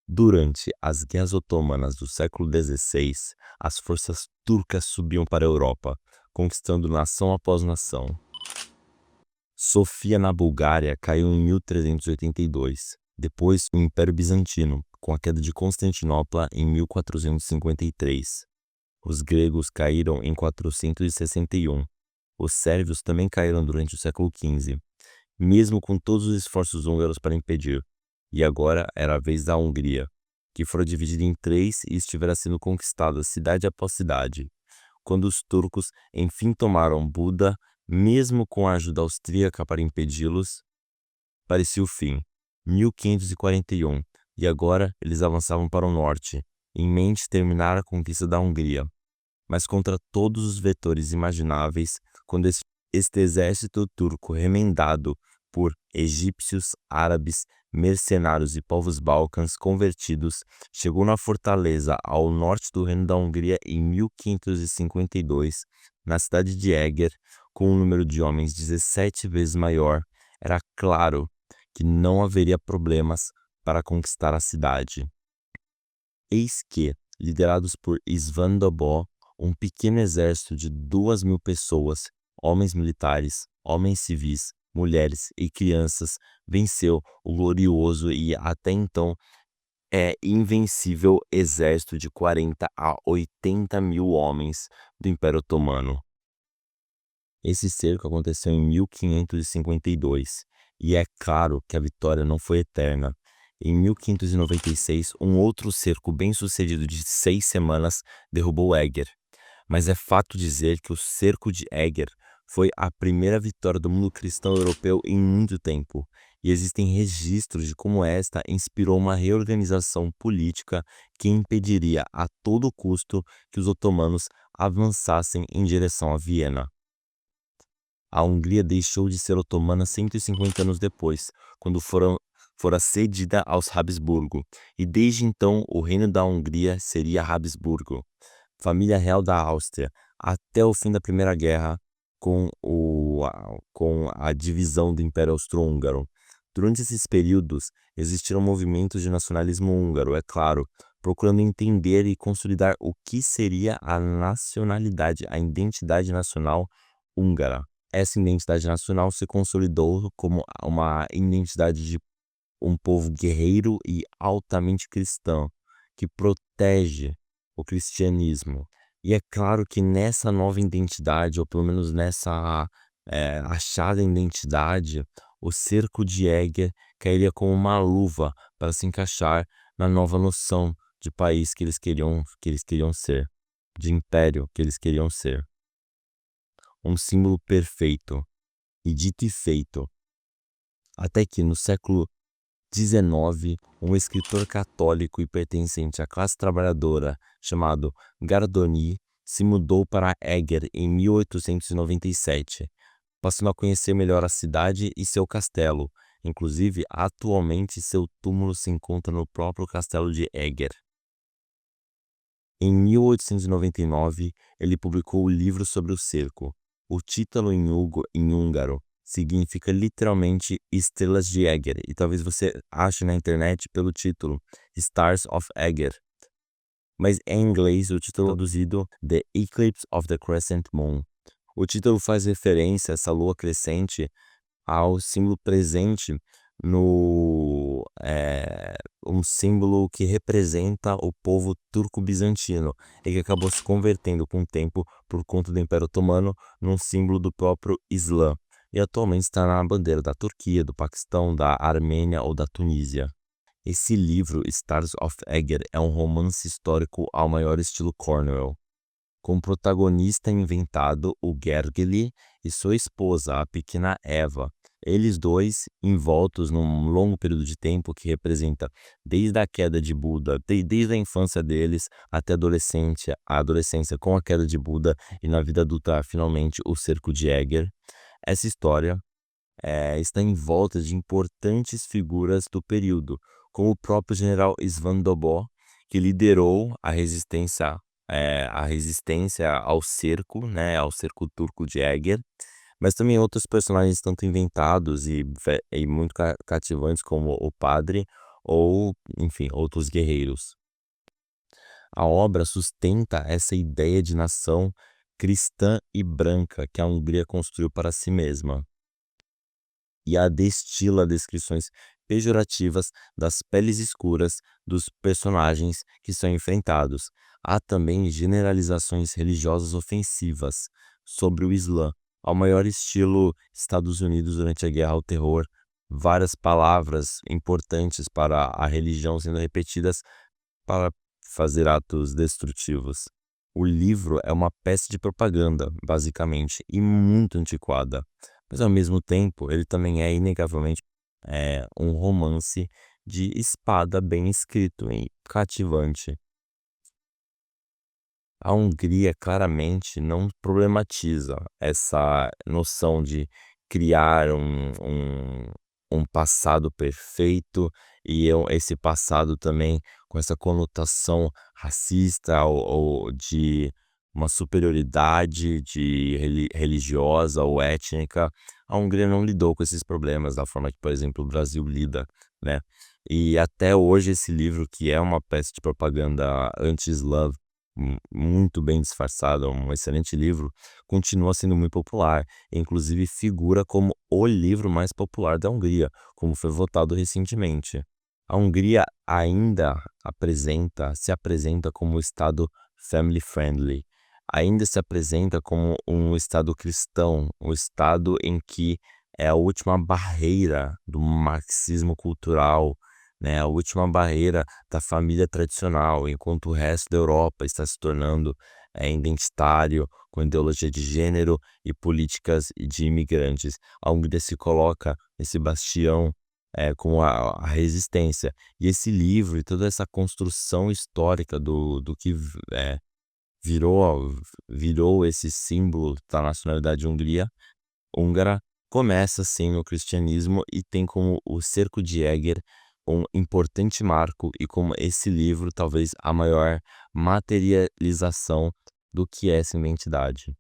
Durante as guerras otomanas do século XVI, as forças turcas subiam para a Europa, conquistando nação após nação. Sofia na Bulgária caiu em 1382, depois o Império Bizantino, com a queda de Constantinopla em 1453. Os gregos caíram em 461. Os sérvios também caíram durante o século XV, mesmo com todos os esforços húngaros para impedir. E agora era a vez da Hungria, que fora dividida em três e estivera sendo conquistada cidade após cidade. Quando os turcos enfim tomaram Buda, mesmo com a ajuda austríaca para impedi-los, parecia o fim. 1541, e agora eles avançavam para o norte, em mente terminar a conquista da Hungria. Mas contra todos os vetores imagináveis, quando este exército turco remendado por egípcios, árabes, mercenários e povos balcãs convertidos chegou na fortaleza ao norte do Reino da Hungria em 1552, na cidade de Eger, com um número de homens 17 vezes maior, era claro que não haveria problemas para conquistar a cidade. Eis que, liderados por István Dobó, um pequeno exército de 2.000 pessoas, homens militares, homens civis, mulheres e crianças, venceu o glorioso e até então invencível exército de 40 a 80 mil homens do Império Otomano. Esse cerco aconteceu em 1552, e é claro que a vitória não foi eterna. Em 1596, um outro cerco bem-sucedido de 6 semanas derrubou Eger. Mas é fato dizer que o cerco de Eger foi a primeira vitória do mundo cristão europeu em muito tempo, e existem registros de como esta inspirou uma reorganização política que impediria a todo custo que os otomanos avançassem em direção a Viena. A Hungria deixou de ser otomana 150 anos depois, quando fora cedida aos Habsburgo, e desde então o reino da Hungria seria Habsburgo, família real da Áustria, até o fim da Primeira Guerra, com a divisão do Império Austro-Húngaro. Durante esses períodos, existiram movimentos de nacionalismo húngaro, é claro, procurando entender e consolidar o que seria a nacionalidade, a identidade nacional húngara. Essa identidade nacional se consolidou como uma identidade de um povo guerreiro e altamente cristão, que protege o cristianismo. E é claro que nessa nova identidade, ou pelo menos nessa achada identidade, o cerco de Eger cairia como uma luva para se encaixar na nova noção de país que eles queriam ser, de império que eles queriam ser. Um símbolo perfeito, e dito e feito. Até que no século XIX, um escritor católico e pertencente à classe trabalhadora chamado Gardoni se mudou para Eger em 1897, passando a conhecer melhor a cidade e seu castelo. Inclusive, atualmente seu túmulo se encontra no próprio castelo de Eger. Em 1899, ele publicou o livro sobre o cerco. O título em húngaro significa literalmente Estrelas de Eger, e talvez você ache na internet pelo título Stars of Eger. Mas em inglês o título é traduzido The Eclipse of the Crescent Moon. O título faz referência a essa lua crescente ao símbolo presente um símbolo que representa o povo turco-bizantino e que acabou se convertendo com o tempo, por conta do Império Otomano, num símbolo do próprio Islã, e atualmente está na bandeira da Turquia, do Paquistão, da Armênia ou da Tunísia. Esse livro, Stars of Eger, é um romance histórico ao maior estilo Cornwell, com o protagonista inventado, o Gergely, e sua esposa, a pequena Eva. Eles dois, envoltos num longo período de tempo que representa desde a queda de Buda, desde a infância deles até a adolescência com a queda de Buda, e na vida adulta, finalmente, o cerco de Eger. Essa história está em volta de importantes figuras do período, como o próprio general István Dobó, que liderou a resistência ao cerco, né, ao cerco turco de Eger, mas também outros personagens tanto inventados e muito cativantes, como o padre ou, enfim, outros guerreiros. A obra sustenta essa ideia de nação cristã e branca que a Hungria construiu para si mesma, e a destila descrições pejorativas das peles escuras dos personagens que são enfrentados. Há também generalizações religiosas ofensivas sobre o Islã, ao maior estilo Estados Unidos durante a Guerra ao Terror, várias palavras importantes para a religião sendo repetidas para fazer atos destrutivos. O livro é uma peça de propaganda, basicamente, e muito antiquada. Mas ao mesmo tempo, ele também é inegavelmente um romance de espada bem escrito e cativante. A Hungria claramente não problematiza essa noção de criar um passado perfeito e esse passado também com essa conotação racista ou de uma superioridade religiosa ou étnica. A Hungria não lidou com esses problemas da forma que, por exemplo, o Brasil lida, né? E até hoje esse livro, que é uma peça de propaganda anti-islã, muito bem disfarçado, um excelente livro, continua sendo muito popular, inclusive figura como o livro mais popular da Hungria, como foi votado recentemente. A Hungria ainda se apresenta como um estado family friendly, ainda se apresenta como um estado cristão, um estado em que é a última barreira do marxismo cultural, né, a última barreira da família tradicional, enquanto o resto da Europa está se tornando identitário, com ideologia de gênero e políticas de imigrantes. A Hungria se coloca nesse bastião como a resistência. E esse livro e toda essa construção histórica do que virou, virou esse símbolo da nacionalidade húngara, começa sim no cristianismo e tem como o Cerco de Eger um importante marco e como esse livro talvez a maior materialização do que é essa identidade.